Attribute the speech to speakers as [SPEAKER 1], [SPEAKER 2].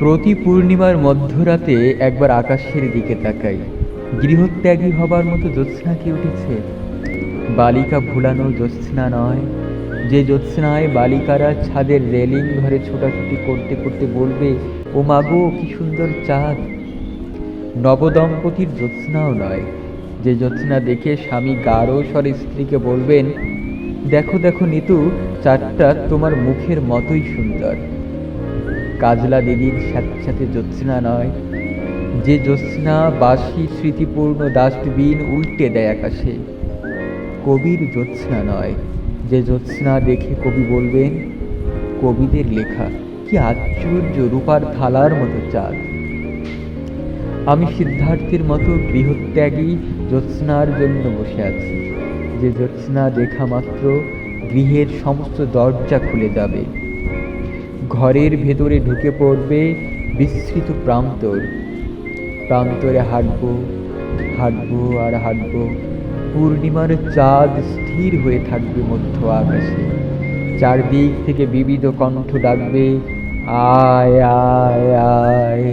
[SPEAKER 1] প্রতি পূর্ণিমার মধ্যরাতে একবার আকাশের দিকে তাকাই। গৃহত্যাগী হবার মতো জ্যোৎস্না কি উঠেছে? বালিকা ভুলানো জ্যোৎস্না নয়, যে জ্যোৎস্নায় বালিকারা ছাদের রেলিং ধরে ছোটাছুটি করতে করতে বলবে, ও মাগো কি সুন্দর চাঁদ। নবদম্পতির জ্যোৎস্নাও নয়, যে জ্যোৎস্না দেখে স্বামী গাঢ় স্বরে স্ত্রীকে বলবেন, দেখো দেখো নিতু, চাঁদটা তোমার মুখের মতোই সুন্দর। কাজলা দিদির স্যাঁতস্যাঁতে জ্যোৎস্না নয়, যে জ্যোৎস্না বাসি স্মৃতিপূর্ণ ডাস্টবিন উল্টে দেয় আকাশে। কবির জ্যোৎস্না নয়, যে জ্যোৎস্না দেখে কবি বলবেন, কবিদের লেখা কি আশ্চর্য রূপার থালার মতো চাঁদ। আমি সিদ্ধার্থের মতো গৃহত্যাগী জ্যোৎস্নার জন্য বসে আছি, যে জ্যোৎস্না দেখা মাত্র গৃহের সমস্ত দরজা খুলে যাবে, ঘরের ভেতরে ঢুকে পড়বে বিস্তৃত প্রান্তর। প্রান্তরে হাঁটবো, হাঁটবো আর হাঁটবো। পূর্ণিমার চাঁদ স্থির হয়ে থাকবে মধ্য আকাশে, চারদিক থেকে বিবিধ কণ্ঠ ডাকবে, আয় আয় আয়।